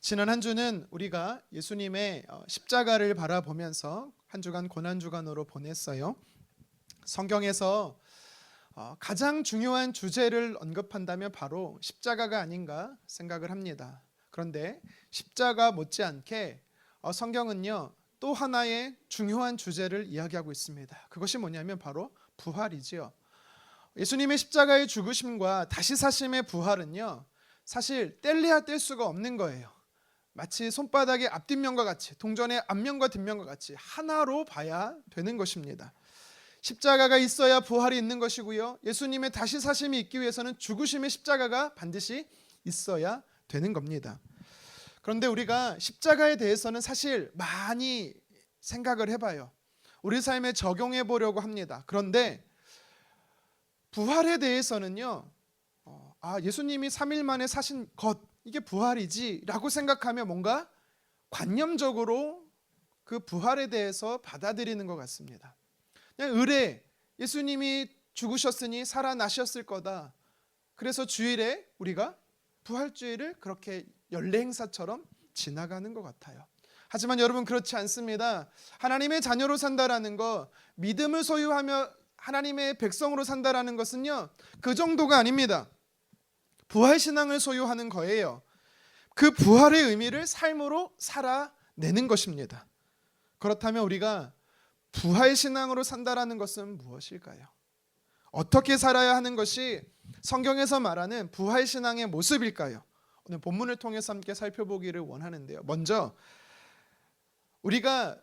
지난 한 주는 우리가 예수님의 십자가를 바라보면서 한 주간 고난주간으로 보냈어요. 성경에서 가장 중요한 주제를 언급한다면 바로 십자가가 아닌가 생각을 합니다. 그런데 십자가 못지않게 성경은요 또 하나의 중요한 주제를 이야기하고 있습니다. 그것이 뭐냐면 바로 부활이지요. 예수님의 십자가의 죽으심과 다시 사심의 부활은요 사실 뗄래야 뗄 수가 없는 거예요. 마치 손바닥의 앞뒷면과 같이, 동전의 앞면과 뒷면과 같이 하나로 봐야 되는 것입니다. 십자가가 있어야 부활이 있는 것이고요, 예수님의 다시 사심이 있기 위해서는 죽으심의 십자가가 반드시 있어야 되는 겁니다. 그런데 우리가 십자가에 대해서는 사실 많이 생각을 해봐요. 우리 삶에 적용해 보려고 합니다. 그런데 부활에 대해서는요 예수님이 3일 만에 사신 것, 이게 부활이지 라고 생각하면 뭔가 관념적으로 그 부활에 대해서 받아들이는 것 같습니다. 그냥 의례, 예수님이 죽으셨으니 살아나셨을 거다. 그래서 주일에 우리가 부활주일을 그렇게 연례 행사처럼 지나가는 것 같아요. 하지만 여러분, 그렇지 않습니다. 하나님의 자녀로 산다라는 것, 믿음을 소유하며 하나님의 백성으로 산다라는 것은요 그 정도가 아닙니다. 부활신앙을 소유하는 거예요. 그 부활의 의미를 삶으로 살아내는 것입니다. 그렇다면 우리가 부활신앙으로 산다라는 것은 무엇일까요? 어떻게 살아야 하는 것이 성경에서 말하는 부활신앙의 모습일까요? 오늘 본문을 통해서 함께 살펴보기를 원하는데요. 먼저 우리가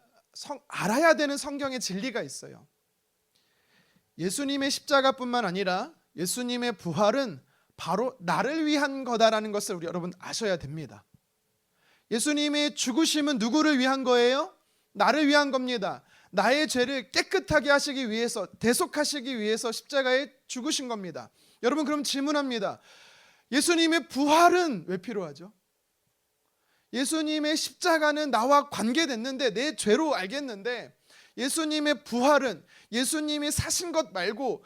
알아야 되는 성경의 진리가 있어요. 예수님의 십자가뿐만 아니라 예수님의 부활은 바로 나를 위한 거다라는 것을 우리 여러분 아셔야 됩니다. 예수님의 죽으심은 누구를 위한 거예요? 나를 위한 겁니다. 나의 죄를 깨끗하게 하시기 위해서, 대속하시기 위해서 십자가에 죽으신 겁니다. 여러분, 그럼 질문합니다. 예수님의 부활은 왜 필요하죠? 예수님의 십자가는 나와 관계됐는데, 내 죄로 알겠는데, 예수님의 부활은 예수님이 사신 것 말고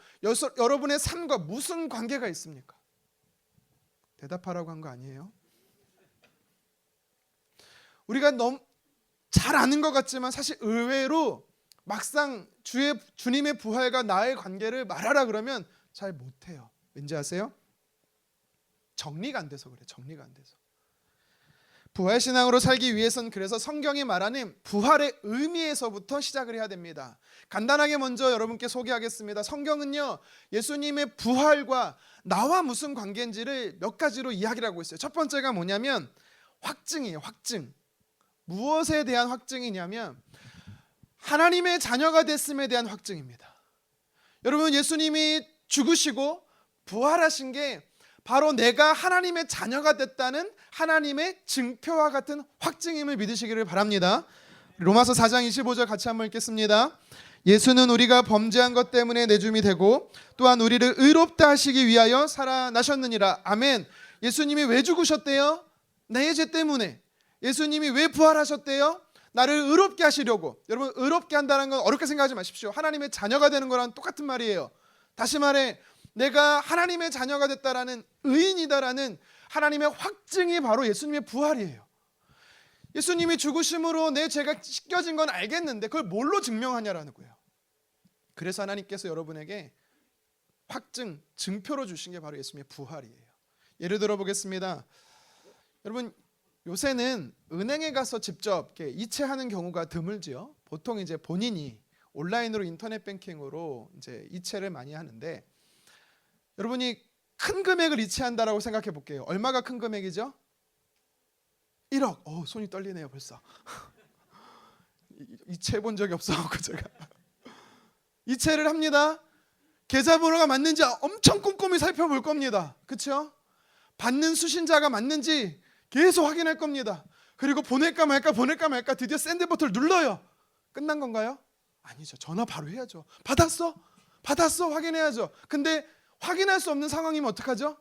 여러분의 삶과 무슨 관계가 있습니까? 대답하라고 한 거 아니에요? 우리가 너무 잘 아는 것 같지만 사실 의외로 막상 주님의 부활과 나의 관계를 말하라 그러면 잘 못해요. 왠지 아세요? 정리가 안 돼서 그래. 정리가 안 돼서. 부활신앙으로 살기 위해선 그래서 성경이 말하는 부활의 의미에서부터 시작을 해야 됩니다. 간단하게 먼저 여러분께 소개하겠습니다. 성경은요 예수님의 부활과 나와 무슨 관계인지를 몇 가지로 이야기를 하고 있어요. 첫 번째가 뭐냐면 확증이에요. 확증. 무엇에 대한 확증이냐면 하나님의 자녀가 됐음에 대한 확증입니다. 여러분, 예수님이 죽으시고 부활하신 게 바로 내가 하나님의 자녀가 됐다는 하나님의 증표와 같은 확증임을 믿으시기를 바랍니다. 로마서 4장 25절 같이 한번 읽겠습니다. 예수는 우리가 범죄한 것 때문에 내줌이 되고 또한 우리를 의롭다 하시기 위하여 살아나셨느니라. 아멘. 예수님이 왜 죽으셨대요? 내 죄 때문에. 예수님이 왜 부활하셨대요? 나를 의롭게 하시려고. 여러분, 의롭게 한다는 건 어렵게 생각하지 마십시오. 하나님의 자녀가 되는 거랑 똑같은 말이에요. 다시 말해, 내가 하나님의 자녀가 됐다라는, 의인이다라는 하나님의 확증이 바로 예수님의 부활이에요. 예수님이 죽으심으로 내 죄가 씻겨진 건 알겠는데 그걸 뭘로 증명하냐라는 거예요. 그래서 하나님께서 여러분에게 확증, 증표로 주신 게 바로 예수님의 부활이에요. 예를 들어 보겠습니다. 여러분, 요새는 은행에 가서 직접 이체하는 경우가 드물지요. 보통 이제 본인이 온라인으로 인터넷 뱅킹으로 이제 이체를 많이 하는데, 여러분이 큰 금액을 이체한다라고 생각해 볼게요. 얼마가 큰 금액이죠? 1억. 손이 떨리네요 벌써. 이체해 본 적이 없어갖고 제가 이체를 합니다. 계좌번호가 맞는지 엄청 꼼꼼히 살펴볼 겁니다. 그렇죠? 받는 수신자가 맞는지 계속 확인할 겁니다. 그리고 보낼까 말까 드디어 샌드 버튼을 눌러요. 끝난 건가요? 아니죠. 전화 바로 해야죠. 받았어? 확인해야죠. 근데 확인할 수 없는 상황이면 어떡하죠?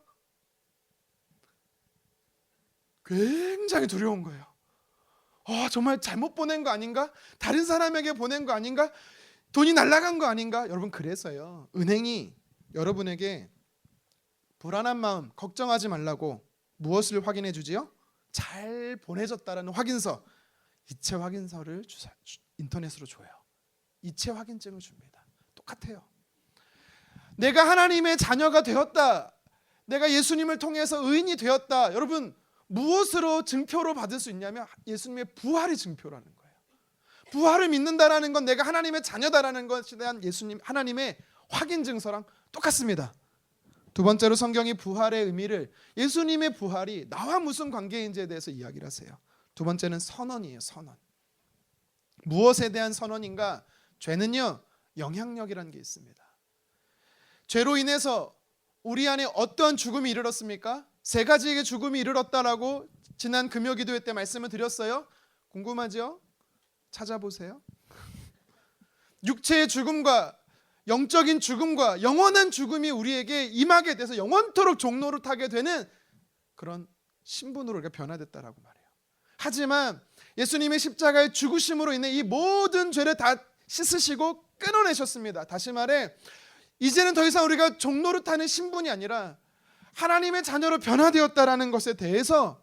굉장히 두려운 거예요. 정말 잘못 보낸 거 아닌가? 다른 사람에게 보낸 거 아닌가? 돈이 날아간 거 아닌가? 여러분, 그래서요 은행이 여러분에게 불안한 마음, 걱정하지 말라고 무엇을 확인해 주지요? 잘 보내졌다라는 확인서, 이체 확인서를 인터넷으로 줘요. 이체 확인증을 줍니다. 똑같아요. 내가 하나님의 자녀가 되었다, 내가 예수님을 통해서 의인이 되었다. 여러분, 무엇으로 증표로 받을 수 있냐면 예수님의 부활이 증표라는 거예요. 부활을 믿는다라는 건 내가 하나님의 자녀다라는 것에 대한 하나님의 확인 증서랑 똑같습니다. 두 번째로 성경이 부활의 의미를, 예수님의 부활이 나와 무슨 관계인지에 대해서 이야기를 하세요. 두 번째는 선언이에요. 선언. 무엇에 대한 선언인가? 죄는요, 영향력이라는 게 있습니다. 죄로 인해서 우리 안에 어떤 죽음이 이르렀습니까? 세 가지의 죽음이 이르렀다라고 지난 금요 기도회 때 말씀을 드렸어요. 궁금하죠? 찾아보세요. 육체의 죽음과 영적인 죽음과 영원한 죽음이 우리에게 임하게 돼서 영원토록 종노릇하게 되는 그런 신분으로 우리가 변화됐다라고 말해요. 하지만 예수님의 십자가의 죽으심으로 인해 이 모든 죄를 다 씻으시고 끊어내셨습니다. 다시 말해, 이제는 더 이상 우리가 종노릇하는 신분이 아니라 하나님의 자녀로 변화되었다라는 것에 대해서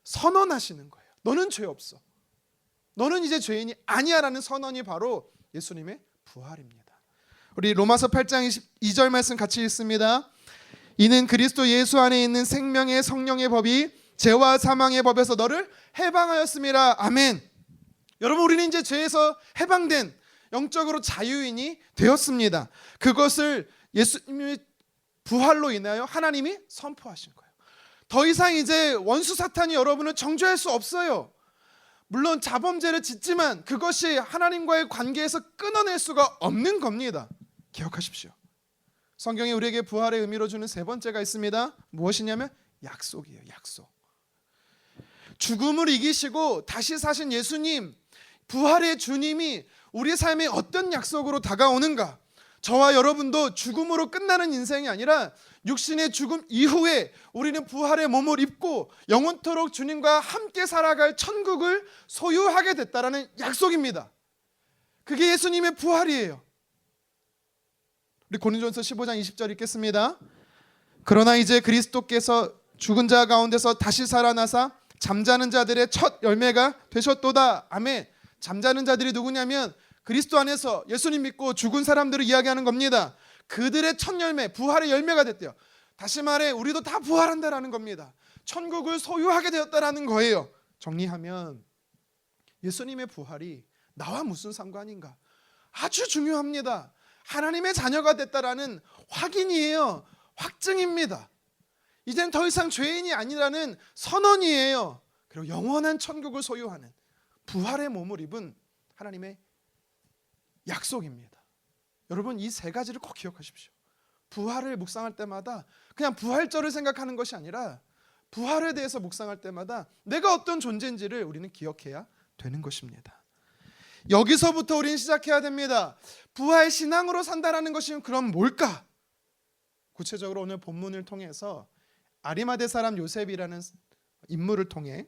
선언하시는 거예요. 너는 죄 없어. 너는 이제 죄인이 아니야라는 선언이 바로 예수님의 부활입니다. 우리 로마서 8장 22절 말씀 같이 읽습니다. 이는 그리스도 예수 안에 있는 생명의 성령의 법이 죄와 사망의 법에서 너를 해방하였음이라. 아멘. 여러분, 우리는 이제 죄에서 해방된 영적으로 자유인이 되었습니다. 그것을 예수님의 부활로 인하여 하나님이 선포하신 거예요. 더 이상 이제 원수 사탄이 여러분을 정죄할 수 없어요. 물론 자범죄를 짓지만 그것이 하나님과의 관계에서 끊어낼 수가 없는 겁니다. 기억하십시오. 성경이 우리에게 부활의 의미로 주는 세 번째가 있습니다. 무엇이냐면 약속이에요. 약속. 죽음을 이기시고 다시 사신 예수님, 부활의 주님이 우리 삶에 어떤 약속으로 다가오는가? 저와 여러분도 죽음으로 끝나는 인생이 아니라 육신의 죽음 이후에 우리는 부활의 몸을 입고 영원토록 주님과 함께 살아갈 천국을 소유하게 됐다라는 약속입니다. 그게 예수님의 부활이에요. 우리 고린도전서 15장 20절 읽겠습니다. 그러나 이제 그리스도께서 죽은 자 가운데서 다시 살아나사 잠자는 자들의 첫 열매가 되셨도다. 아멘. 잠자는 자들이 누구냐면 그리스도 안에서 예수님 믿고 죽은 사람들을 이야기하는 겁니다. 그들의 첫 열매, 부활의 열매가 됐대요. 다시 말해 우리도 다 부활한다라는 겁니다. 천국을 소유하게 되었다라는 거예요. 정리하면 예수님의 부활이 나와 무슨 상관인가? 아주 중요합니다. 하나님의 자녀가 됐다라는 확인이에요. 확증입니다. 이젠 더 이상 죄인이 아니라는 선언이에요. 그리고 영원한 천국을 소유하는 부활의 몸을 입은 하나님의 약속입니다. 여러분, 이 세 가지를 꼭 기억하십시오. 부활을 묵상할 때마다 그냥 부활절을 생각하는 것이 아니라 부활에 대해서 묵상할 때마다 내가 어떤 존재인지를 우리는 기억해야 되는 것입니다. 여기서부터 우리는 시작해야 됩니다. 부활 신앙으로 산다라는 것이 그럼 뭘까? 구체적으로 오늘 본문을 통해서 아리마대 사람 요셉이라는 인물을 통해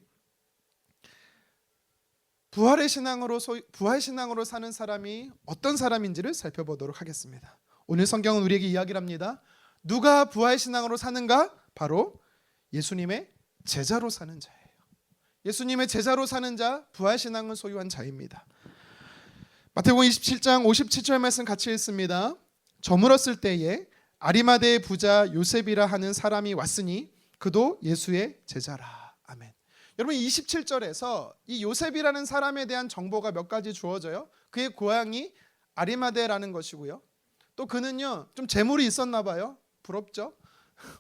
부활 신앙으로 사는 사람이 어떤 사람인지를 살펴보도록 하겠습니다. 오늘 성경은 우리에게 이야기를 합니다. 누가 부활 신앙으로 사는가? 바로 예수님의 제자로 사는 자예요. 예수님의 제자로 사는 자, 부활 신앙을 소유한 자입니다. 마태복음 27장 57절 말씀 같이 읽습니다. 저물었을 때에 아리마대의 부자 요셉이라 하는 사람이 왔으니 그도 예수의 제자라. 아멘. 여러분, 27절에서 이 요셉이라는 사람에 대한 정보가 몇 가지 주어져요. 그의 고향이 아리마대라는 것이고요. 또 그는요 좀 재물이 있었나 봐요. 부럽죠?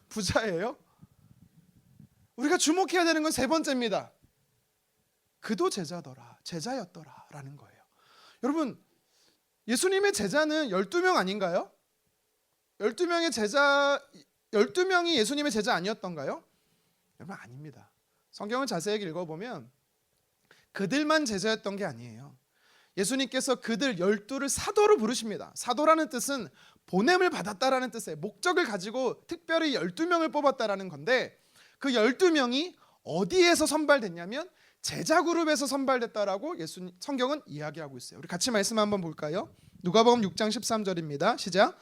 부자예요. 우리가 주목해야 되는 건 세 번째입니다. 그도 제자였더라 라는 거예요. 여러분, 예수님의 제자는 12명 아닌가요? 12명이 예수님의 제자 아니었던가요? 여러분, 아닙니다. 성경을 자세히 읽어보면 그들만 제자였던 게 아니에요. 예수님께서 그들 12를 사도로 부르십니다. 사도라는 뜻은 보냄을 받았다라는 뜻이에요. 목적을 가지고 특별히 12명을 뽑았다라는 건데 그 12명이 어디에서 선발됐냐면 제자 그룹에서 선발됐다라고 성경은 이야기하고 있어요. 우리 같이 말씀 한번 볼까요? 누가복음 6장 13절입니다. 시작.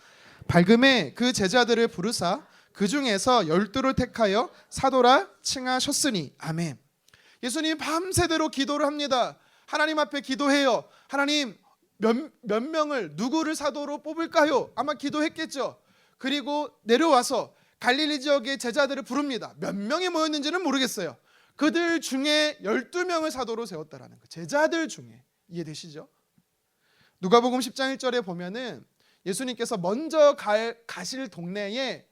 발금에 그 제자들을 부르사 그 중에서 12를 택하여 사도라 칭하셨으니. 아멘. 예수님이 밤새도록 기도를 합니다. 하나님 앞에 기도해요. 하나님, 몇 명을, 누구를 사도로 뽑을까요? 아마 기도했겠죠. 그리고 내려와서 갈릴리 지역의 제자들을 부릅니다. 몇 명이 모였는지는 모르겠어요. 그들 중에 12명을 사도로 세웠다라는 거예요. 제자들 중에. 이해되시죠? 누가복음 10장 1절에 보면은 예수님께서 먼저 가실 동네에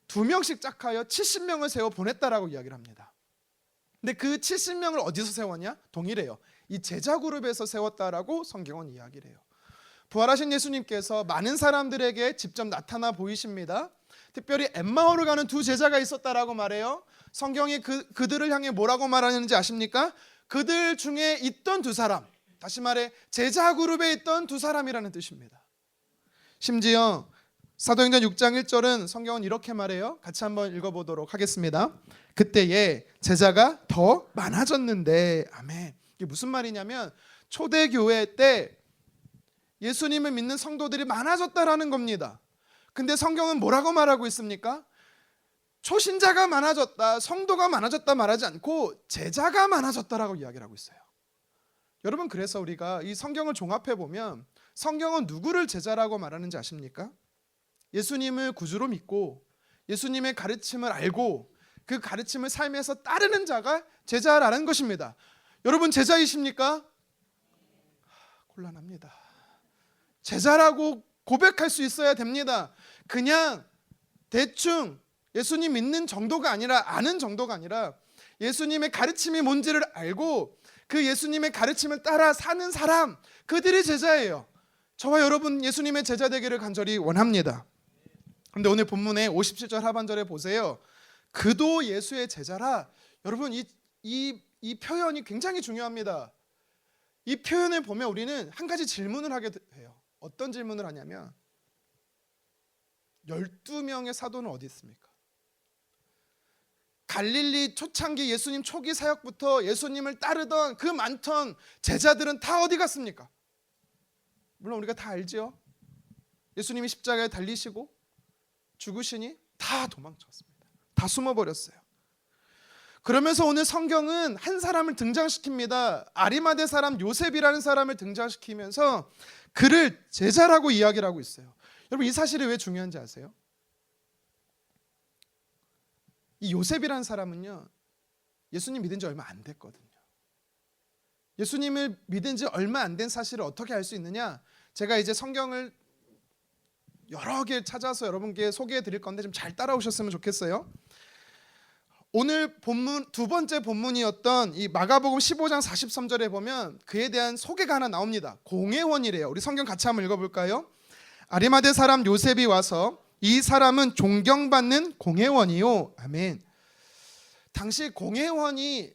2명씩 짝하여 70명을 세워 보냈다라고 이야기를 합니다. 근데 그 70명을 어디서 세웠냐? 동일해요. 이 제자 그룹에서 세웠다라고 성경은 이야기를 해요. 부활하신 예수님께서 많은 사람들에게 직접 나타나 보이십니다. 특별히 엠마오를 가는 2 제자가 있었다라고 말해요. 성경이 그들을 향해 뭐라고 말하는지 아십니까? 그들 중에 있던 2 사람, 다시 말해 제자 그룹에 있던 2 사람이라는 뜻입니다. 심지어 사도행전 6장 1절은 성경은 이렇게 말해요. 같이 한번 읽어보도록 하겠습니다. 그때에 제자가 더 많아졌는데, 아멘. 이게 무슨 말이냐면 초대교회 때 예수님을 믿는 성도들이 많아졌다라는 겁니다. 근데 성경은 뭐라고 말하고 있습니까? 초신자가 많아졌다, 성도가 많아졌다 말하지 않고 제자가 많아졌다라고 이야기를 하고 있어요. 여러분, 그래서 우리가 이 성경을 종합해 보면 성경은 누구를 제자라고 말하는지 아십니까? 예수님을 구주로 믿고 예수님의 가르침을 알고 그 가르침을 삶에서 따르는 자가 제자라는 것입니다. 여러분, 제자이십니까? 곤란합니다. 제자라고 고백할 수 있어야 됩니다. 그냥 대충 예수님 믿는 정도가 아니라, 아는 정도가 아니라 예수님의 가르침이 뭔지를 알고 그 예수님의 가르침을 따라 사는 사람, 그들이 제자예요. 저와 여러분 예수님의 제자 되기를 간절히 원합니다. 그런데 오늘 본문의 57절 하반절에 보세요. 그도 예수의 제자라. 여러분, 이 표현이 굉장히 중요합니다. 이 표현을 보면 우리는 한 가지 질문을 하게 돼요. 어떤 질문을 하냐면 12명의 사도는 어디 있습니까? 갈릴리 초창기 예수님 초기 사역부터 예수님을 따르던 그 많던 제자들은 다 어디 갔습니까? 물론 우리가 다 알지요. 예수님이 십자가에 달리시고 죽으시니 다 도망쳤습니다. 다 숨어버렸어요. 그러면서 오늘 성경은 한 사람을 등장시킵니다. 아리마대 사람 요셉이라는 사람을 등장시키면서 그를 제자라고 이야기를 하고 있어요. 여러분, 이 사실이 왜 중요한지 아세요? 이 요셉이라는 사람은요, 예수님 믿은 지 얼마 안 됐거든요. 예수님을 믿은 지 얼마 안 된 사실을 어떻게 알 수 있느냐? 제가 이제 성경을 여러 개 찾아서 여러분께 소개해 드릴 건데 좀 잘 따라오셨으면 좋겠어요. 오늘 본문, 2번째 본문이었던 이 마가복음 15장 43절에 보면 그에 대한 소개가 하나 나옵니다. 공회원이래요. 우리 성경 같이 한번 읽어볼까요? 아리마대 사람 요셉이 와서 이 사람은 존경받는 공회원이요. 아멘. 당시 공회원이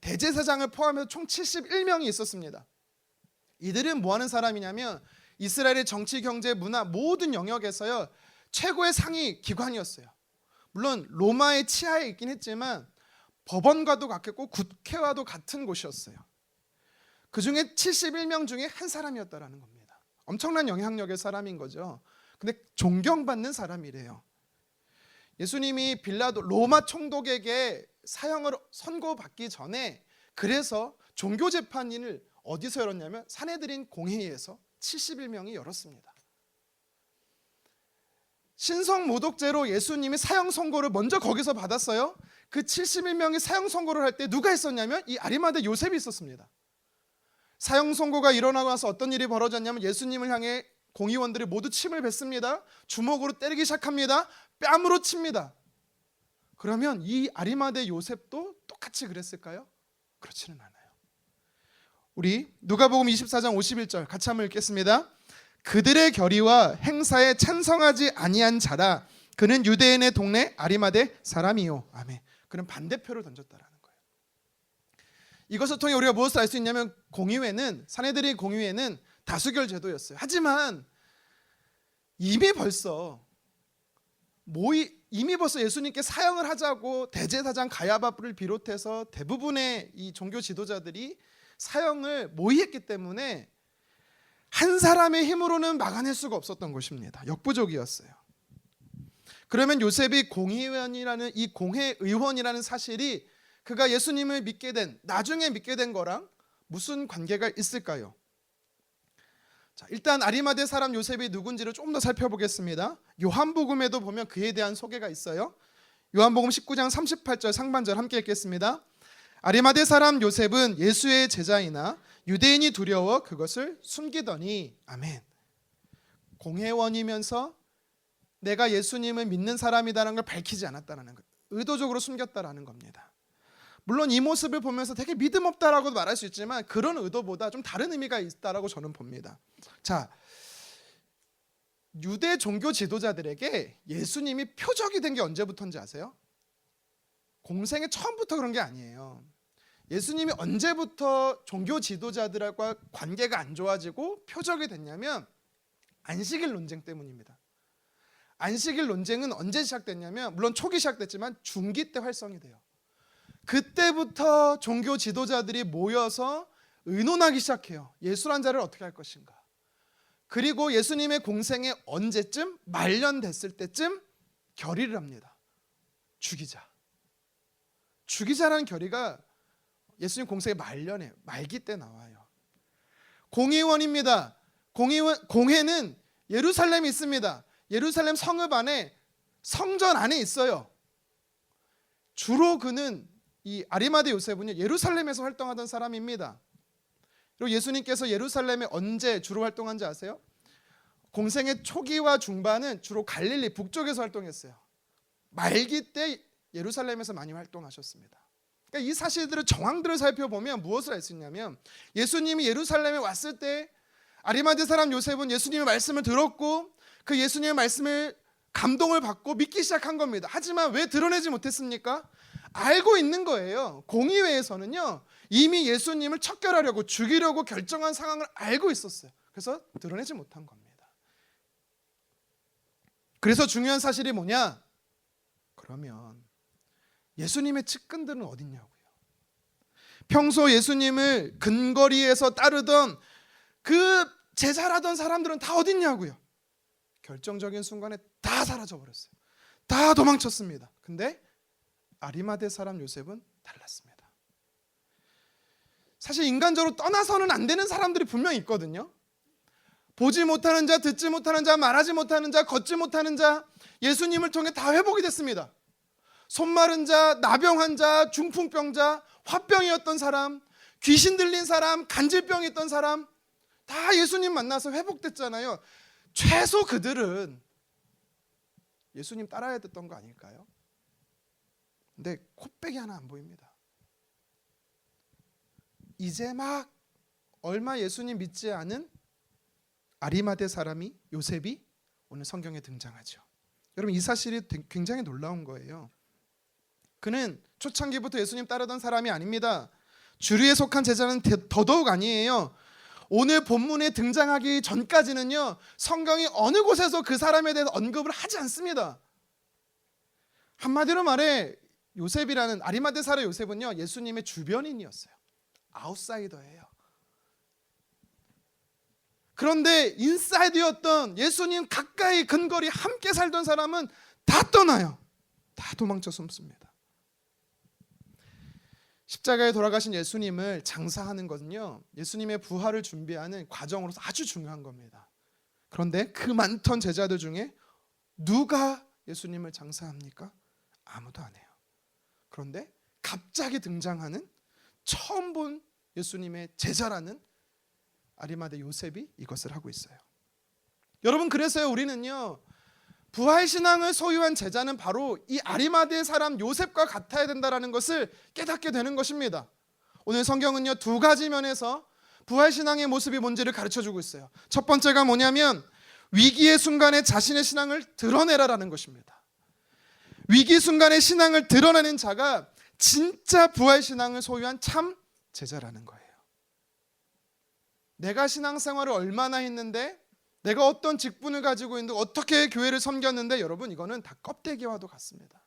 대제사장을 포함해서 총 71명이 있었습니다. 이들은 뭐 하는 사람이냐면 이스라엘의 정치, 경제, 문화 모든 영역에서요 최고의 상위 기관이었어요. 물론 로마의 치하에 있긴 했지만 법원과도 같겠고 국회와도 같은 곳이었어요. 그 중에 71명 중에 한 사람이었다라는 겁니다. 엄청난 영향력의 사람인 거죠. 근데 존경받는 사람이래요. 예수님이 로마 총독에게 사형을 선고받기 전에 그래서 종교재판을 어디서 열었냐면 산헤드린 공회의에서 71명이 열었습니다. 신성 모독죄로 예수님이 사형 선고를 먼저 거기서 받았어요. 그 71명이 사형 선고를 할 때 누가 있었냐면 이 아리마대 요셉이 있었습니다. 사형 선고가 일어나고 나서 어떤 일이 벌어졌냐면 예수님을 향해 공의원들이 모두 침을 뱉습니다. 주먹으로 때리기 시작합니다. 뺨으로 칩니다. 그러면 이 아리마대 요셉도 똑같이 그랬을까요? 그렇지는 않아요. 우리 누가복음 24장 51절 같이 한번 읽겠습니다. 그들의 결의와 행사에 찬성하지 아니한 자라. 그는 유대인의 동네 아리마대 사람이요. 아멘. 그는 반대표를 던졌다라는 거예요. 이것을 통해 우리가 무엇을 알 수 있냐면 공의회는, 산헤드린 공의회는 다수결 제도였어요. 하지만 이미 벌써 예수님께 사형을 하자고 대제사장 가야바를 비롯해서 대부분의 이 종교 지도자들이 사형을 모의했기 때문에 한 사람의 힘으로는 막아낼 수가 없었던 것입니다. 역부족이었어요. 그러면 요셉이 공의원이라는 이 공회의원이라는 사실이 그가 예수님을 믿게 된, 나중에 믿게 된 거랑 무슨 관계가 있을까요? 자, 일단 아리마대 사람 요셉이 누군지를 좀 더 살펴보겠습니다. 요한복음에도 보면 그에 대한 소개가 있어요. 요한복음 19장 38절 상반절 함께 읽겠습니다. 아리마대 사람 요셉은 예수의 제자이나 유대인이 두려워 그것을 숨기더니. 아멘. 공회원이면서 내가 예수님을 믿는 사람이라는 걸 밝히지 않았다는 것, 의도적으로 숨겼다라는 겁니다. 물론 이 모습을 보면서 되게 믿음 없다라고 말할 수 있지만 그런 의도보다 좀 다른 의미가 있다라고 저는 봅니다. 자, 유대 종교 지도자들에게 예수님이 표적이 된 게 언제부터인지 아세요? 공생의 처음부터 그런 게 아니에요. 예수님이 언제부터 종교 지도자들과 관계가 안 좋아지고 표적이 됐냐면 안식일 논쟁 때문입니다. 안식일 논쟁은 언제 시작됐냐면, 물론 초기 시작됐지만 중기 때 활성이 돼요. 그때부터 종교 지도자들이 모여서 의논하기 시작해요. 예수란 자를 어떻게 할 것인가. 그리고 예수님의 공생에 언제쯤 말년됐을 때쯤 결의를 합니다. 죽이자. 죽이자라는 결의가 예수님 공생의 말년에 말기 때 나와요. 공의원입니다. 공회는 예루살렘에 있습니다. 예루살렘 성읍 안에, 성전 안에 있어요. 주로 그는, 이 아리마대 요셉은요, 예루살렘에서 활동하던 사람입니다. 그리고 예수님께서 예루살렘에 언제 주로 활동한지 아세요? 공생의 초기와 중반은 주로 갈릴리 북쪽에서 활동했어요. 말기 때 예루살렘에서 많이 활동하셨습니다. 그러니까 이 사실들을, 정황들을 살펴보면 무엇을 알 수 있냐면, 예수님이 예루살렘에 왔을 때 아리마대 사람 요셉은 예수님의 말씀을 들었고 그 예수님의 말씀을 감동을 받고 믿기 시작한 겁니다. 하지만 왜 드러내지 못했습니까? 알고 있는 거예요. 공의회에서는요, 이미 예수님을 척결하려고, 죽이려고 결정한 상황을 알고 있었어요. 그래서 드러내지 못한 겁니다. 그래서 중요한 사실이 뭐냐? 그러면 예수님의 측근들은 어딨냐고요. 평소 예수님을 근거리에서 따르던 그 제자라던 사람들은 다 어딨냐고요. 결정적인 순간에 다 사라져버렸어요. 다 도망쳤습니다. 근데 아리마대 사람 요셉은 달랐습니다. 사실 인간적으로 떠나서는 안 되는 사람들이 분명히 있거든요. 보지 못하는 자, 듣지 못하는 자, 말하지 못하는 자, 걷지 못하는 자, 예수님을 통해 다 회복이 됐습니다. 손 마른 자, 나병한 자, 중풍병자, 화병이었던 사람, 귀신 들린 사람, 간질병이 있던 사람, 다 예수님 만나서 회복됐잖아요. 최소 그들은 예수님 따라야 됐던 거 아닐까요? 근데 코빼기 하나 안 보입니다. 이제 막 얼마 예수님 믿지 않은 아리마대 사람이, 요셉이 오늘 성경에 등장하죠. 여러분, 이 사실이 굉장히 놀라운 거예요. 그는 초창기부터 예수님 따르던 사람이 아닙니다. 주류에 속한 제자는 더더욱 아니에요. 오늘 본문에 등장하기 전까지는요, 성경이 어느 곳에서 그 사람에 대해서 언급을 하지 않습니다. 한마디로 말해 요셉이라는, 아리마대 사람 요셉은요, 예수님의 주변인이었어요. 아웃사이더예요. 그런데 인사이드였던, 예수님 가까이 근거리 함께 살던 사람은 다 떠나요. 다 도망쳐 숨습니다. 십자가에 돌아가신 예수님을 장사하는 것은요, 예수님의 부활을 준비하는 과정으로서 아주 중요한 겁니다. 그런데 그 많던 제자들 중에 누가 예수님을 장사합니까? 아무도 안 해요. 그런데 갑자기 등장하는, 처음 본 예수님의 제자라는 아리마대 요셉이 이것을 하고 있어요. 여러분, 그래서요, 우리는요, 부활신앙을 소유한 제자는 바로 이 아리마대 사람 요셉과 같아야 된다는 것을 깨닫게 되는 것입니다. 오늘 성경은요, 두 가지 면에서 부활신앙의 모습이 뭔지를 가르쳐주고 있어요. 첫 번째가 뭐냐면 위기의 순간에 자신의 신앙을 드러내라라는 것입니다. 위기 순간에 신앙을 드러내는 자가 진짜 부활신앙을 소유한 참 제자라는 거예요. 내가 신앙생활을 얼마나 했는데, 내가 어떤 직분을 가지고 있는데, 어떻게 교회를 섬겼는데, 여러분, 이거는 다 껍데기와도 같습니다.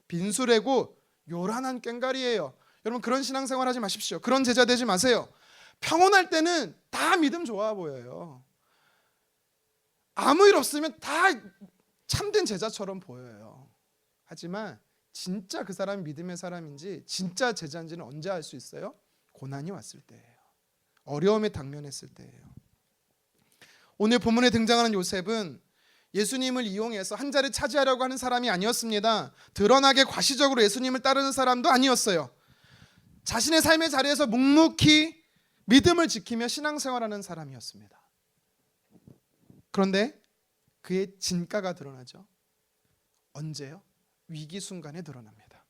빈수레고 요란한 꽹가리예요. 여러분, 그런 신앙생활 하지 마십시오. 그런 제자 되지 마세요. 평온할 때는 다 믿음 좋아 보여요. 아무 일 없으면 다 참된 제자처럼 보여요. 하지만 진짜 그 사람이 믿음의 사람인지 진짜 제자인지는 언제 알 수 있어요? 고난이 왔을 때예요. 어려움에 당면했을 때예요. 오늘 본문에 등장하는 요셉은 예수님을 이용해서 한 자리 차지하려고 하는 사람이 아니었습니다. 드러나게 과시적으로 예수님을 따르는 사람도 아니었어요. 자신의 삶의 자리에서 묵묵히 믿음을 지키며 신앙생활하는 사람이었습니다. 그런데 그의 진가가 드러나죠. 언제요? 위기 순간에 드러납니다.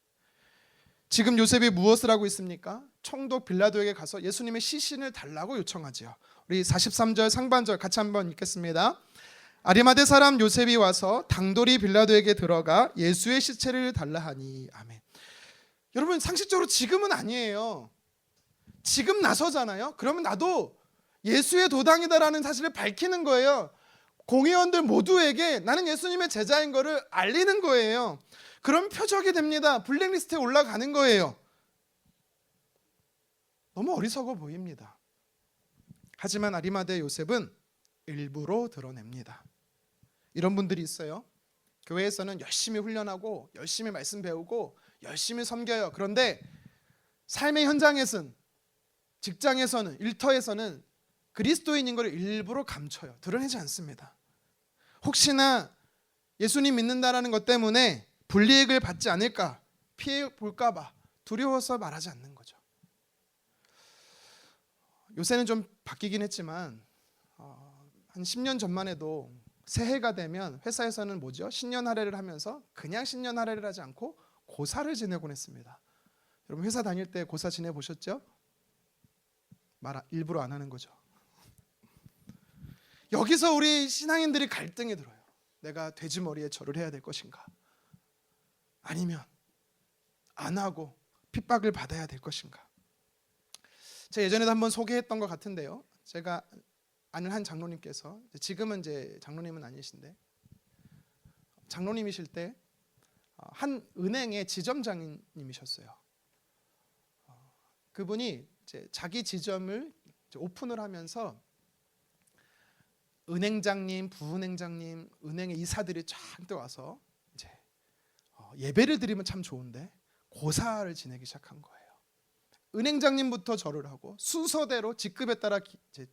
지금 요셉이 무엇을 하고 있습니까? 총독 빌라도에게 가서 예수님의 시신을 달라고 요청하지요. 우리 43절 상반절 같이 한번 읽겠습니다. 아리마대 사람 요셉이 와서 당돌이 빌라도에게 들어가 예수의 시체를 달라 하니. 아멘. 여러분, 상식적으로 지금은 아니에요. 지금 나서잖아요. 그러면 나도 예수의 도당이다라는 사실을 밝히는 거예요. 공회원들 모두에게 나는 예수님의 제자인 거를 알리는 거예요. 그럼 표적이 됩니다. 블랙리스트에 올라가는 거예요. 너무 어리석어 보입니다. 하지만 아리마대 요셉은 일부러 드러냅니다. 이런 분들이 있어요. 교회에서는 열심히 훈련하고 열심히 말씀 배우고 열심히 섬겨요. 그런데 삶의 현장에서는, 직장에서는, 일터에서는 그리스도인인 걸 일부러 감춰요. 드러내지 않습니다. 혹시나 예수님 믿는다라는 것 때문에 불이익을 받지 않을까, 피해 볼까 봐 두려워서 말하지 않는 거죠. 요새는 좀 바뀌긴 했지만 한 10년 전만 해도 새해가 되면 회사에서는 뭐죠? 신년 할애를 하면서 그냥 신년 할애를 하지 않고 고사를 지내곤 했습니다. 여러분 회사 다닐 때 고사 지내보셨죠? 일부러 안 하는 거죠. 여기서 우리 신앙인들이 갈등이 들어요. 내가 돼지머리에 절을 해야 될 것인가? 아니면 안 하고 핍박을 받아야 될 것인가? 제가 예전에도 한번 소개했던 것 같은데요. 제가 아는 한 장로님께서, 지금은 이제 장로님은 아니신데 장로님이실 때 한 은행의 지점장님이셨어요. 그분이 이제 자기 지점을 이제 오픈을 하면서 은행장님, 부은행장님, 은행의 이사들이 쫙 와서 이제 예배를 드리면 참 좋은데 고사를 지내기 시작한 거예요. 은행장님부터 절을 하고 순서대로 직급에 따라 이제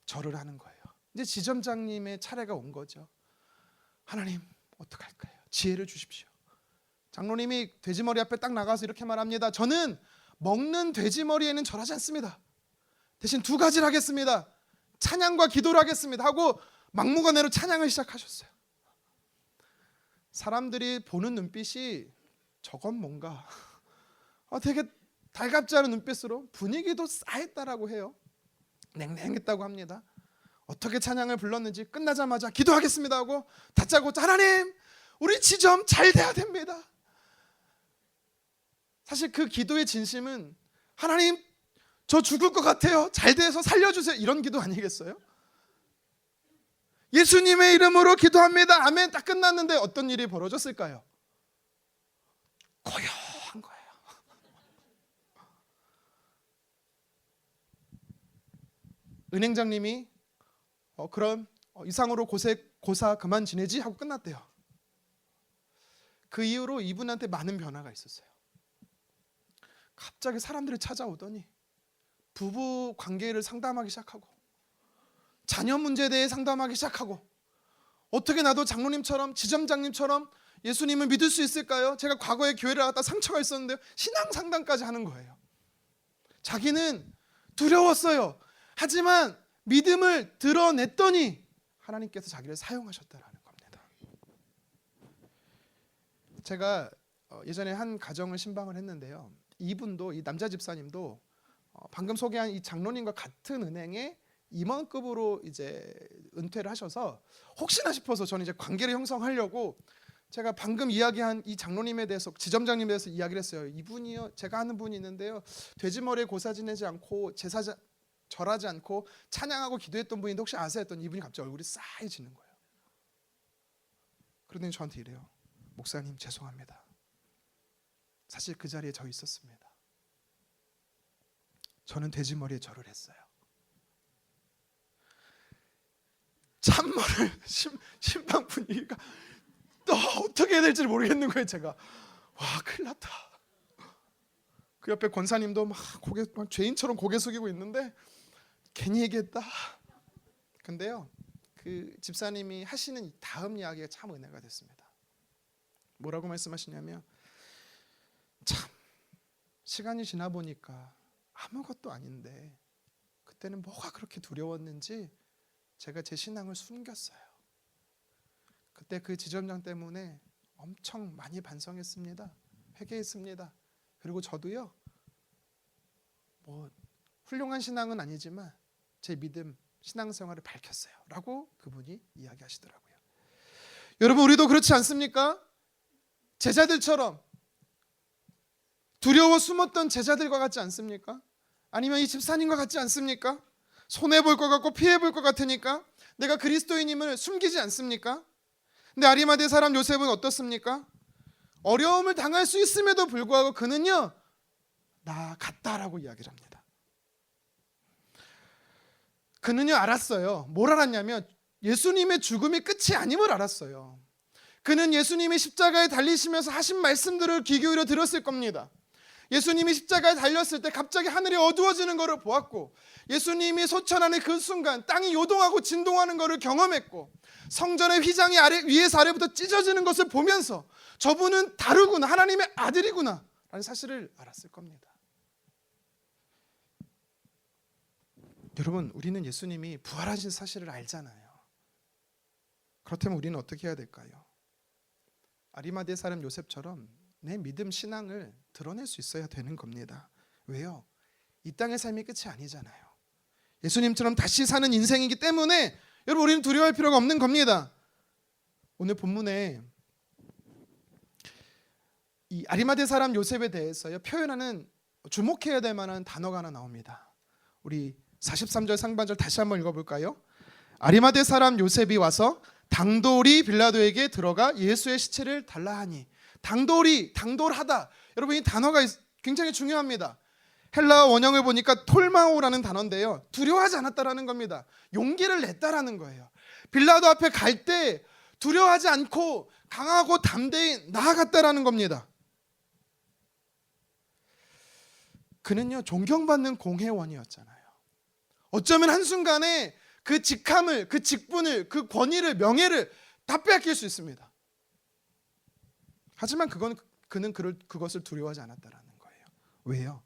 절을 하는 거예요. 이제 지점장님의 차례가 온 거죠. 하나님 어떡할까요? 지혜를 주십시오. 장로님이 돼지머리 앞에 딱 나가서 이렇게 말합니다. 저는 먹는 돼지머리에는 절하지 않습니다. 대신 두 가지를 하겠습니다. 찬양과 기도를 하겠습니다 하고 막무가내로 찬양을 시작하셨어요. 사람들이 보는 눈빛이 저건 뭔가 되게 달갑지 않은 눈빛으로, 분위기도 싸했다라고 해요. 냉랭했다고 합니다. 어떻게 찬양을 불렀는지 끝나자마자 기도하겠습니다 하고 다짜고짜 하나님 우리 지점 잘 돼야 됩니다. 사실 그 기도의 진심은 하나님 저 죽을 것 같아요. 잘 돼서 살려주세요. 이런 기도 아니겠어요? 예수님의 이름으로 기도합니다. 아멘. 딱 끝났는데 어떤 일이 벌어졌을까요? 고요한 거예요. 은행장님이 그럼 이상으로 고사 그만 지내지 하고 끝났대요. 그 이후로 이분한테 많은 변화가 있었어요. 갑자기 사람들이 찾아오더니 부부 관계를 상담하기 시작하고 자녀 문제에 대해 상담하기 시작하고 어떻게 나도 장로님처럼 지점장님처럼 예수님을 믿을 수 있을까요? 제가 과거에 교회를 나갔다 상처가 있었는데요. 신앙 상담까지 하는 거예요. 자기는 두려웠어요. 하지만 믿음을 드러냈더니 하나님께서 자기를 사용하셨다라는 겁니다. 제가 예전에 한 가정을 신방을 했는데요. 이분도, 이 남자 집사님도 방금 소개한 이 장로님과 같은 은행에 임원급으로 이제 은퇴를 하셔서 혹시나 싶어서 저는 이제 관계를 형성하려고 제가 방금 이야기한 이 장로님에 대해서, 지점장님에 대해서 이야기를 했어요. 이분이요, 제가 아는 분이 있는데요, 돼지머리에 고사 지내지 않고 절하지 않고 찬양하고 기도했던 분인데 혹시 아세요? 했더니 이분이 갑자기 얼굴이 싸해지는 거예요. 그러더니 저한테 이래요. 목사님 죄송합니다. 사실 그 자리에 저 있었습니다. 저는 돼지머리에 절을 했어요. 참모를 신방 분위기가 또 어떻게 해야 될지 모르겠는 거예요. 제가 와, 큰일 났다. 그 옆에 권사님도 막 죄인처럼 고개 숙이고 있는데 괜히 얘기했다. 근데요, 그 집사님이 하시는 다음 이야기가 참 은혜가 됐습니다. 뭐라고 말씀하시냐면, 참 시간이 지나 보니까 아무것도 아닌데 그때는 뭐가 그렇게 두려웠는지 제가 제 신앙을 숨겼어요. 그때 그 지점장 때문에 엄청 많이 반성했습니다. 회개했습니다. 그리고 저도요, 뭐 훌륭한 신앙은 아니지만 제 믿음, 신앙생활을 밝혔어요 라고 그분이 이야기하시더라고요. 여러분, 우리도 그렇지 않습니까? 제자들처럼 두려워 숨었던 제자들과 같지 않습니까? 아니면 이 집사님과 같지 않습니까? 손해볼 것 같고 피해볼 것 같으니까 내가 그리스도인임을 숨기지 않습니까? 근데 아리마대 사람 요셉은 어떻습니까? 어려움을 당할 수 있음에도 불구하고 그는요, 나 갔다라고 이야기를 합니다. 그는요, 알았어요. 뭘 알았냐면 예수님의 죽음이 끝이 아님을 알았어요. 그는 예수님이 십자가에 달리시면서 하신 말씀들을 귀 기울여 들었을 겁니다. 예수님이 십자가에 달렸을 때 갑자기 하늘이 어두워지는 것을 보았고, 예수님이 소천하는 그 순간 땅이 요동하고 진동하는 것을 경험했고, 성전의 휘장이 위에서 아래부터 찢어지는 것을 보면서 저분은 다르구나, 하나님의 아들이구나 라는 사실을 알았을 겁니다. 여러분, 우리는 예수님이 부활하신 사실을 알잖아요. 그렇다면 우리는 어떻게 해야 될까요? 아리마대 사람 요셉처럼 내 믿음, 신앙을 드러낼 수 있어야 되는 겁니다. 왜요? 이 땅의 삶이 끝이 아니잖아요. 예수님처럼 다시 사는 인생이기 때문에 여러분, 우리는 두려워할 필요가 없는 겁니다. 오늘 본문에 이 아리마대 사람 요셉에 대해서요, 표현하는, 주목해야 될 만한 단어가 하나 나옵니다. 우리 43절 상반절 다시 한번 읽어볼까요? 아리마대 사람 요셉이 와서 당돌이 빌라도에게 들어가 예수의 시체를 달라 하니. 당돌이, 당돌하다. 여러분, 이 단어가 굉장히 중요합니다. 헬라어 원형을 보니까 톨마오라는 단어인데요, 두려워하지 않았다라는 겁니다. 용기를 냈다라는 거예요. 빌라도 앞에 갈 때 두려워하지 않고 강하고 담대히 나아갔다라는 겁니다. 그는요, 존경받는 공회원이었잖아요. 어쩌면 한순간에 그 직함을, 그 직분을, 그 권위를, 명예를 다 빼앗길 수 있습니다. 하지만 그는 그것을 두려워하지 않았다라는 거예요. 왜요?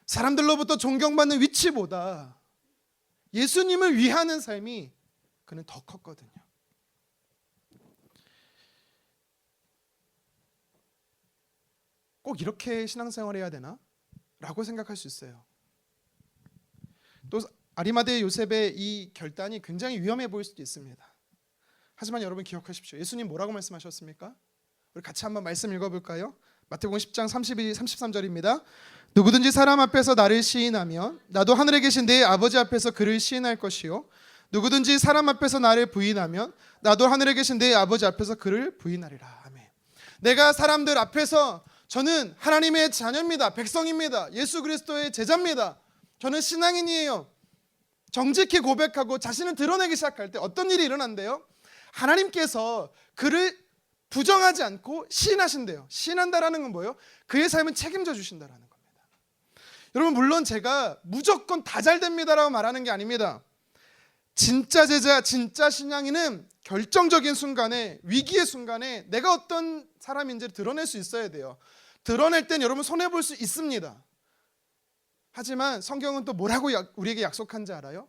사람들로부터 존경받는 위치보다 예수님을 위하는 삶이 그는 더 컸거든요. 꼭 이렇게 신앙생활을 해야 되나? 라고 생각할 수 있어요. 또 아리마대 요셉의 이 결단이 굉장히 위험해 보일 수도 있습니다. 하지만 여러분, 기억하십시오. 예수님 뭐라고 말씀하셨습니까? 우리 같이 한번 말씀 읽어볼까요? 마태복음 10장 32, 33절입니다. 누구든지 사람 앞에서 나를 시인하면 나도 하늘에 계신 내 아버지 앞에서 그를 시인할 것이요, 누구든지 사람 앞에서 나를 부인하면 나도 하늘에 계신 내 아버지 앞에서 그를 부인하리라. 아멘. 내가 사람들 앞에서 저는 하나님의 자녀입니다, 백성입니다, 예수 그리스도의 제자입니다, 저는 신앙인이에요, 정직히 고백하고 자신을 드러내기 시작할 때 어떤 일이 일어난대요? 하나님께서 그를 부정하지 않고 시인하신대요. 시인한다라는 건 뭐예요? 그의 삶은 책임져 주신다라는 겁니다. 여러분, 물론 제가 무조건 다 잘 됩니다라고 말하는 게 아닙니다. 진짜 제자, 진짜 신앙인은 결정적인 순간에, 위기의 순간에 내가 어떤 사람인지를 드러낼 수 있어야 돼요. 드러낼 땐 여러분 손해볼 수 있습니다. 하지만 성경은 또 뭐라고 우리에게 약속한지 알아요?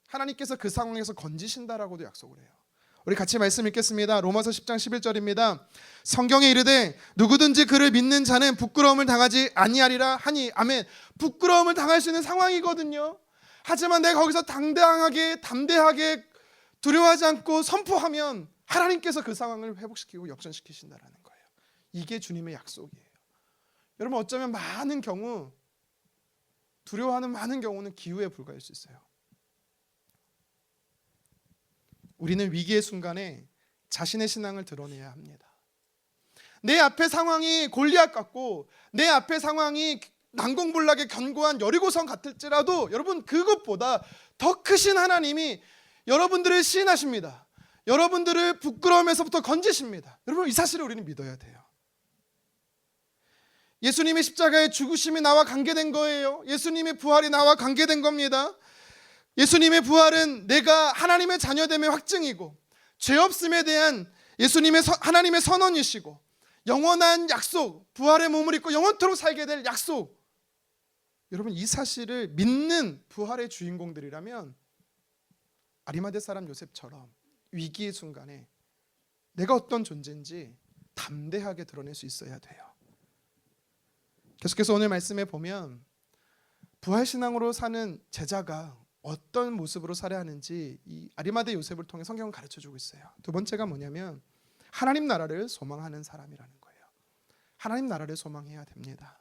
하나님께서 그 상황에서 건지신다라고도 약속을 해요. 우리 같이 말씀 읽겠습니다. 로마서 10장 11절입니다. 성경에 이르되 누구든지 그를 믿는 자는 부끄러움을 당하지 아니하리라 하니. 아멘. 부끄러움을 당할 수 있는 상황이거든요. 하지만 내가 거기서 당당하게, 담대하게, 두려워하지 않고 선포하면 하나님께서 그 상황을 회복시키고 역전시키신다라는 거예요. 이게 주님의 약속이에요. 여러분, 어쩌면 많은 경우, 두려워하는 많은 경우는 기우에 불과할 수 있어요. 우리는 위기의 순간에 자신의 신앙을 드러내야 합니다. 내 앞의 상황이 골리앗 같고 내 앞의 상황이 난공불락의 견고한 여리고성 같을지라도 여러분, 그것보다 더 크신 하나님이 여러분들을 시인하십니다. 여러분들을 부끄러움에서부터 건지십니다. 여러분, 이 사실을 우리는 믿어야 돼요. 예수님의 십자가의 죽으심이 나와 관계된 거예요. 예수님의 부활이 나와 관계된 겁니다. 예수님의 부활은 내가 하나님의 자녀됨의 확증이고, 죄 없음에 대한 예수님의 하나님의 선언이시고, 영원한 약속, 부활의 몸을 입고 영원토록 살게 될 약속. 여러분, 이 사실을 믿는 부활의 주인공들이라면 아리마대 사람 요셉처럼 위기의 순간에 내가 어떤 존재인지 담대하게 드러낼 수 있어야 돼요. 계속해서 오늘 말씀에 보면 부활신앙으로 사는 제자가 어떤 모습으로 살아야 하는지 이 아리마대 요셉을 통해 성경은 가르쳐주고 있어요. 두 번째가 뭐냐면 하나님 나라를 소망하는 사람이라는 거예요. 하나님 나라를 소망해야 됩니다.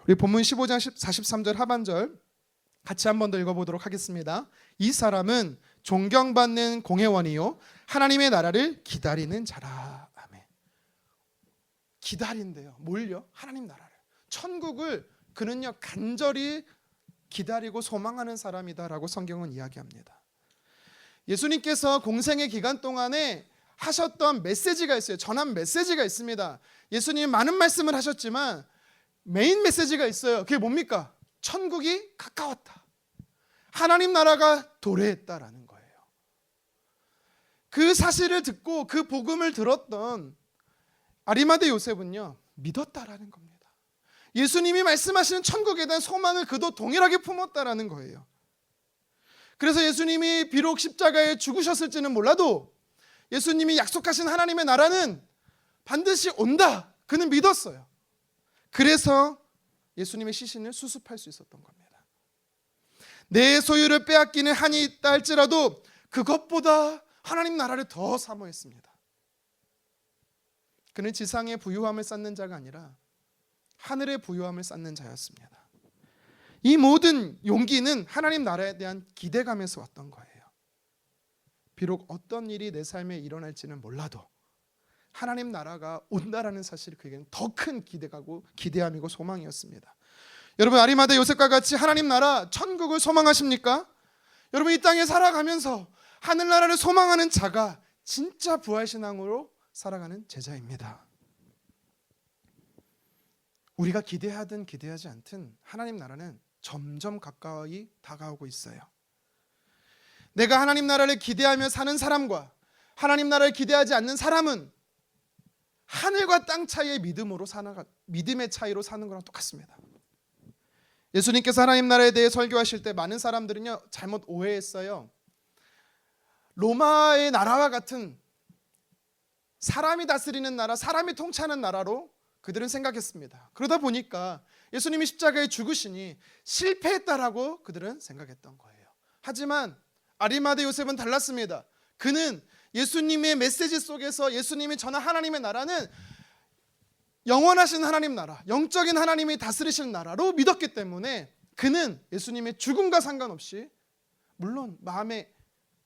우리 본문 15장 43절 하반절 같이 한 번 더 읽어보도록 하겠습니다. 이 사람은 존경받는 공회원이요 하나님의 나라를 기다리는 자라. 아멘. 기다린대요. 뭘요? 하나님 나라를. 천국을 그는요 간절히 기다리고 소망하는 사람이다라고 성경은 이야기합니다. 예수님께서 공생의 기간 동안에 하셨던 메시지가 있어요. 전한 메시지가 있습니다. 예수님 많은 말씀을 하셨지만 메인 메시지가 있어요. 그게 뭡니까? 천국이 가까웠다. 하나님 나라가 도래했다라는 거예요. 그 사실을 듣고 그 복음을 들었던 아리마대 요셉은요 믿었다라는 겁니다. 예수님이 말씀하시는 천국에 대한 소망을 그도 동일하게 품었다라는 거예요. 그래서 예수님이 비록 십자가에 죽으셨을지는 몰라도 예수님이 약속하신 하나님의 나라는 반드시 온다. 그는 믿었어요. 그래서 예수님의 시신을 수습할 수 있었던 겁니다. 내 소유를 빼앗기는 한이 있다 할지라도 그것보다 하나님 나라를 더 사모했습니다. 그는 지상의 부유함을 쌓는 자가 아니라 하늘의 부유함을 쌓는 자였습니다. 이 모든 용기는 하나님 나라에 대한 기대감에서 왔던 거예요. 비록 어떤 일이 내 삶에 일어날지는 몰라도 하나님 나라가 온다라는 사실이 그에게는 더 큰 기대함이고 소망이었습니다. 여러분, 아리마대 요셉과 같이 하나님 나라 천국을 소망하십니까? 여러분, 이 땅에 살아가면서 하늘나라를 소망하는 자가 진짜 부활신앙으로 살아가는 제자입니다. 우리가 기대하든 기대하지 않든 하나님 나라는 점점 가까이 다가오고 있어요. 내가 하나님 나라를 기대하며 사는 사람과 하나님 나라를 기대하지 않는 사람은 하늘과 땅 차이의 믿음의 차이로 사는 거랑 똑같습니다. 예수님께서 하나님 나라에 대해 설교하실 때 많은 사람들은요 잘못 오해했어요. 로마의 나라와 같은 사람이 다스리는 나라, 사람이 통치하는 나라로 그들은 생각했습니다. 그러다 보니까 예수님이 십자가에 죽으시니 실패했다라고 그들은 생각했던 거예요. 하지만 아리마대 요셉은 달랐습니다. 그는 예수님의 메시지 속에서 예수님이 전한 하나님의 나라는 영원하신 하나님 나라, 영적인 하나님이 다스리실 나라로 믿었기 때문에 그는 예수님의 죽음과 상관없이, 물론 마음에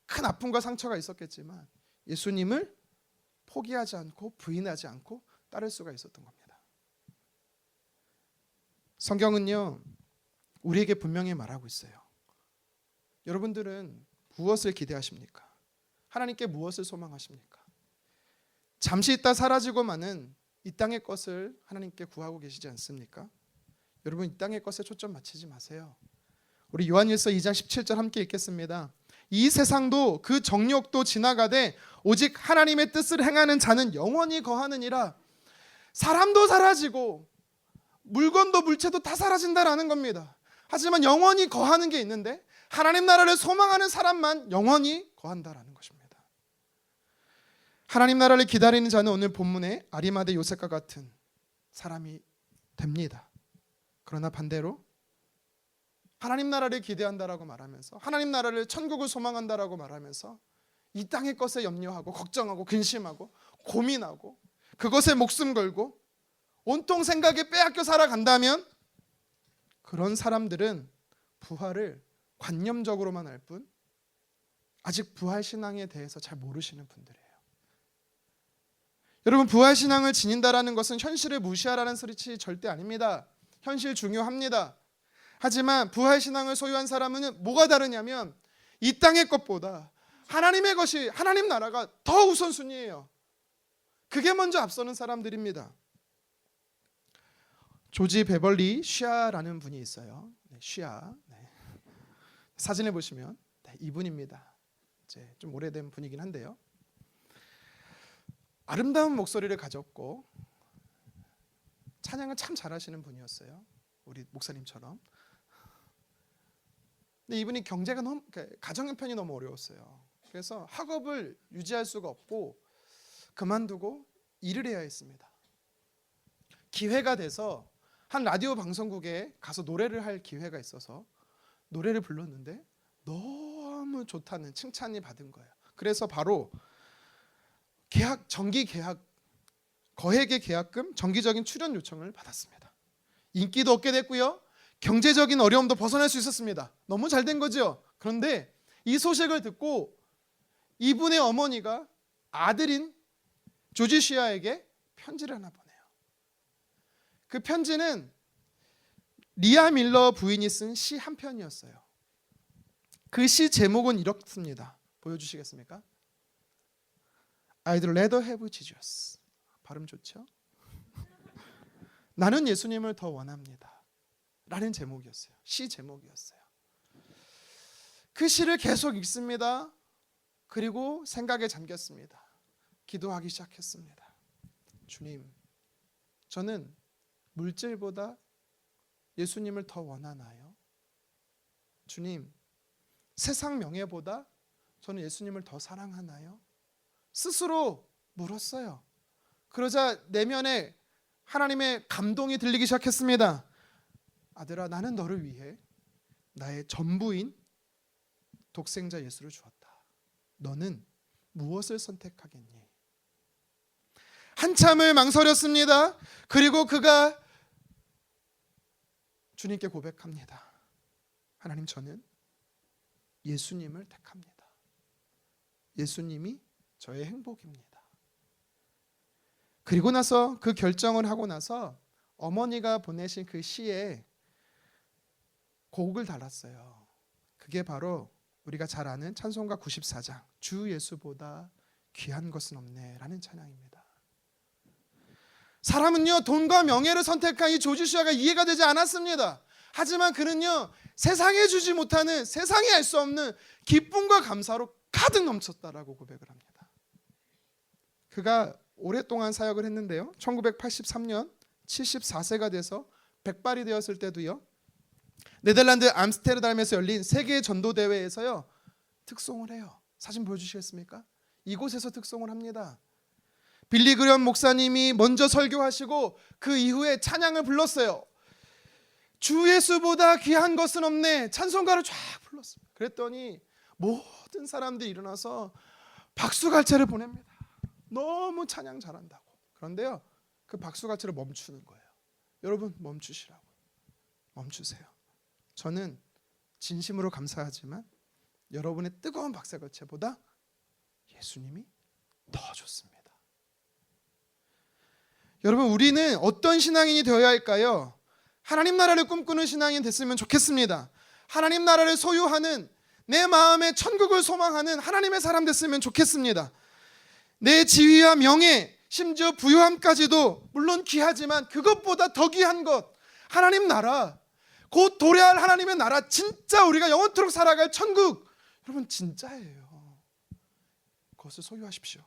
큰 아픔과 상처가 있었겠지만 예수님을 포기하지 않고 부인하지 않고 따를 수가 있었던 겁니다. 성경은요 우리에게 분명히 말하고 있어요. 여러분들은 무엇을 기대하십니까? 하나님께 무엇을 소망하십니까? 잠시 있다 사라지고 마는 이 땅의 것을 하나님께 구하고 계시지 않습니까? 여러분, 이 땅의 것에 초점 맞추지 마세요. 우리 요한일서 2장 17절 함께 읽겠습니다. 이 세상도 그 정욕도 지나가되 오직 하나님의 뜻을 행하는 자는 영원히 거하느니라. 사람도 사라지고 물건도 물체도 다 사라진다라는 겁니다. 하지만 영원히 거하는 게 있는데 하나님 나라를 소망하는 사람만 영원히 거한다라는 것입니다. 하나님 나라를 기다리는 자는 오늘 본문의 아리마대 요셉과 같은 사람이 됩니다. 그러나 반대로 하나님 나라를 기대한다라고 말하면서, 하나님 나라를 천국을 소망한다라고 말하면서 이 땅의 것에 염려하고 걱정하고 근심하고 고민하고 그것에 목숨 걸고 온통 생각에 빼앗겨 살아간다면 그런 사람들은 부활을 관념적으로만 알 뿐 아직 부활신앙에 대해서 잘 모르시는 분들이에요. 여러분, 부활신앙을 지닌다라는 것은 현실을 무시하라는 소리치 절대 아닙니다. 현실 중요합니다. 하지만 부활신앙을 소유한 사람은 뭐가 다르냐면 이 땅의 것보다 하나님의 것이, 하나님 나라가 더 우선순위예요. 그게 먼저 앞서는 사람들입니다. 조지 베벌리 쉬아라는 분이 있어요. 네, 쉬아. 네. 사진을 보시면 네, 이분입니다. 이제 좀 오래된 분이긴 한데요. 아름다운 목소리를 가졌고 찬양을 참 잘하시는 분이었어요. 우리 목사님처럼. 근데 이분이 경제가 너무 가정 형편이 너무 어려웠어요. 그래서 학업을 유지할 수가 없고 그만두고 일을 해야 했습니다. 기회가 돼서 한 라디오 방송국에 가서 노래를 할 기회가 있어서 노래를 불렀는데 너무 좋다는 칭찬이 받은 거예요. 그래서 바로 정기 계약, 거액의 계약금, 정기적인 출연 요청을 받았습니다. 인기도 얻게 됐고요. 경제적인 어려움도 벗어날 수 있었습니다. 너무 잘 된 거죠. 그런데 이 소식을 듣고 이분의 어머니가 아들인 조지 쉬아에게 편지를 하나 보내요. 그 편지는 리아 밀러 부인이 쓴 시 한 편이었어요. 그 시 제목은 이렇습니다. 보여주시겠습니까? I'd rather have Jesus. 발음 좋죠? 나는 예수님을 더 원합니다. 라는 제목이었어요. 시 제목이었어요. 그 시를 계속 읽습니다. 그리고 생각에 잠겼습니다. 기도하기 시작했습니다. 주님, 저는 물질보다 예수님을 더 원하나요? 주님, 세상 명예보다 저는 예수님을 더 사랑하나요? 스스로 물었어요. 그러자 내면에 하나님의 감동이 들리기 시작했습니다. 아들아, 나는 너를 위해 나의 전부인 독생자 예수를 주었다. 너는 무엇을 선택하겠니? 한참을 망설였습니다. 그리고 그가 주님께 고백합니다. 하나님, 저는 예수님을 택합니다. 예수님이 저의 행복입니다. 그리고 나서 그 결정을 하고 나서 어머니가 보내신 그 시에 곡을 달았어요. 그게 바로 우리가 잘 아는 찬송가 94장 주 예수보다 귀한 것은 없네 라는 찬양입니다. 사람은요, 돈과 명예를 선택한 이 조지 쉬아가 이해가 되지 않았습니다. 하지만 그는요, 세상에 주지 못하는, 세상에 알 수 없는 기쁨과 감사로 가득 넘쳤다라고 고백을 합니다. 그가 오랫동안 사역을 했는데요, 1983년 74세가 돼서 백발이 되었을 때도요, 네덜란드 암스테르담에서 열린 세계 전도대회에서요 특송을 해요. 사진 보여주시겠습니까? 이곳에서 특송을 합니다. 빌리 그레엄 목사님이 먼저 설교하시고 그 이후에 찬양을 불렀어요. 주 예수보다 귀한 것은 없네 찬송가를 쫙 불렀습니다. 그랬더니 모든 사람들이 일어나서 박수갈채를 보냅니다. 너무 찬양 잘한다고. 그런데요, 그 박수갈채를 멈추는 거예요. 여러분, 멈추시라고. 멈추세요. 저는 진심으로 감사하지만 여러분의 뜨거운 박수갈채보다 예수님이 더 좋습니다. 여러분, 우리는 어떤 신앙인이 되어야 할까요? 하나님 나라를 꿈꾸는 신앙인 됐으면 좋겠습니다. 하나님 나라를 소유하는, 내 마음에 천국을 소망하는 하나님의 사람 됐으면 좋겠습니다. 내 지위와 명예, 심지어 부유함까지도 물론 귀하지만 그것보다 더 귀한 것, 하나님 나라, 곧 도래할 하나님의 나라, 진짜 우리가 영원토록 살아갈 천국, 여러분 진짜예요. 그것을 소유하십시오.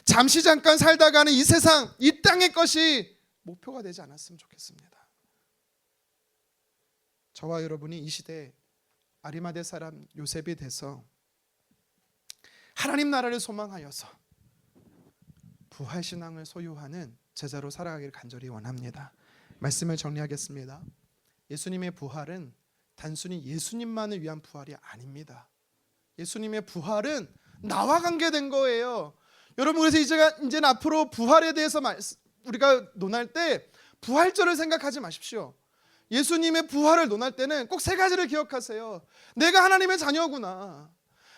잠시 잠깐 살다가는 이 세상, 이 땅의 것이 목표가 되지 않았으면 좋겠습니다. 저와 여러분이 이 시대에 아리마대 사람 요셉이 돼서 하나님 나라를 소망하여서 부활신앙을 소유하는 제자로 살아가기를 간절히 원합니다. 말씀을 정리하겠습니다. 예수님의 부활은 단순히 예수님만을 위한 부활이 아닙니다. 예수님의 부활은 나와 관계된 거예요. 여러분, 그래서 이제는 앞으로 부활에 대해서 우리가 논할 때 부활절을 생각하지 마십시오. 예수님의 부활을 논할 때는 꼭 세 가지를 기억하세요. 내가 하나님의 자녀구나.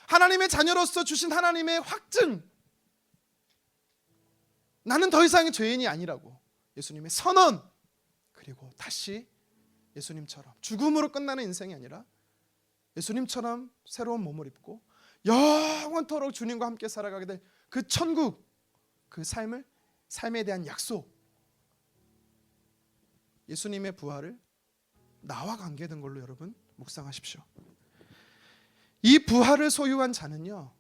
하나님의 자녀로서 주신 하나님의 확증. 나는 더 이상의 죄인이 아니라고. 예수님의 선언. 그리고 다시 예수님처럼 죽음으로 끝나는 인생이 아니라 예수님처럼 새로운 몸을 입고 영원토록 주님과 함께 살아가게 될 그 천국, 그 삶에 대한 약속. 예수님의 부활을 나와 관계된 걸로 여러분 묵상하십시오. 이 부활을 소유한 자는요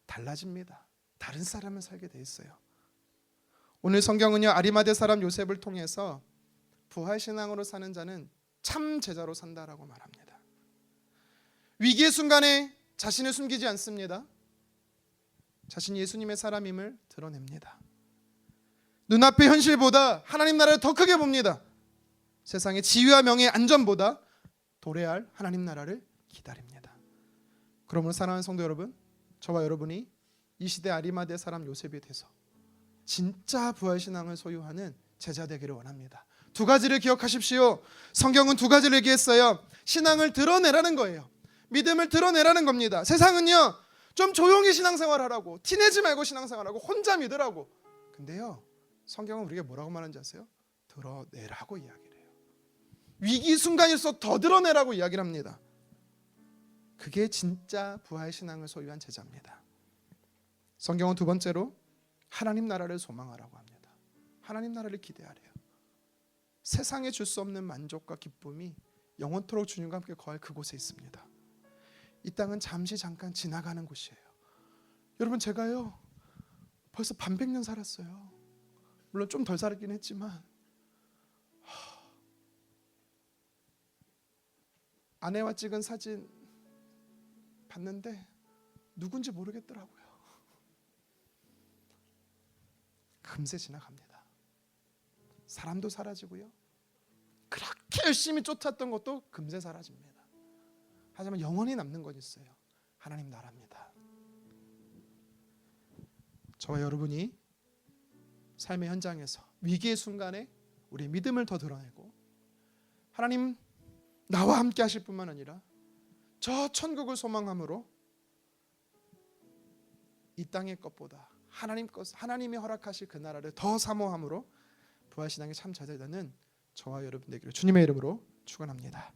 달라집니다. 다른 사람을 살게 돼 있어요. 오늘 성경은요 아리마대 사람 요셉을 통해서 부활 신앙으로 사는 자는 참 제자로 산다라고 말합니다. 위기의 순간에 자신을 숨기지 않습니다. 자신이 예수님의 사람임을 드러냅니다. 눈앞의 현실보다 하나님 나라를 더 크게 봅니다. 세상의 지위와 명예의 안전보다 도래할 하나님 나라를 기다립니다. 그러므로 사랑하는 성도 여러분, 저와 여러분이 이 시대 아리마대 사람 요셉이 돼서 진짜 부활신앙을 소유하는 제자 되기를 원합니다. 두 가지를 기억하십시오. 성경은 두 가지를 얘기했어요. 신앙을 드러내라는 거예요. 믿음을 드러내라는 겁니다. 세상은요 좀 조용히 신앙생활하라고, 티내지 말고 신앙생활하고, 혼자 믿으라고. 근데요 성경은 우리에게 뭐라고 말하는지 아세요? 드러내라고 이야기를 해요. 위기 순간일수록 더 드러내라고 이야기를 합니다. 그게 진짜 부활신앙을 소유한 제자입니다. 성경은 두 번째로 하나님 나라를 소망하라고 합니다. 하나님 나라를 기대하래요. 세상에 줄 수 없는 만족과 기쁨이 영원토록 주님과 함께 거할 그곳에 있습니다. 이 땅은 잠시 잠깐 지나가는 곳이에요. 여러분 제가요 벌써 반백년 살았어요. 물론 좀 덜 살았긴 했지만 아내와 찍은 사진 봤는데 누군지 모르겠더라고요. 금세 지나갑니다. 사람도 사라지고요. 그렇게 열심히 쫓았던 것도 금세 사라집니다. 하지만 영원히 남는 건 있어요. 하나님 나라입니다. 저와 여러분이 삶의 현장에서 위기의 순간에 우리의 믿음을 더 드러내고 하나님 나와 함께 하실 뿐만 아니라 저 천국을 소망함으로 이 땅의 것보다 하나님이 허락하실 그 나라를 더 사모함으로 부활신앙의 참 제자 되는 저와 여러분 되기를 주님의 이름으로 축원합니다.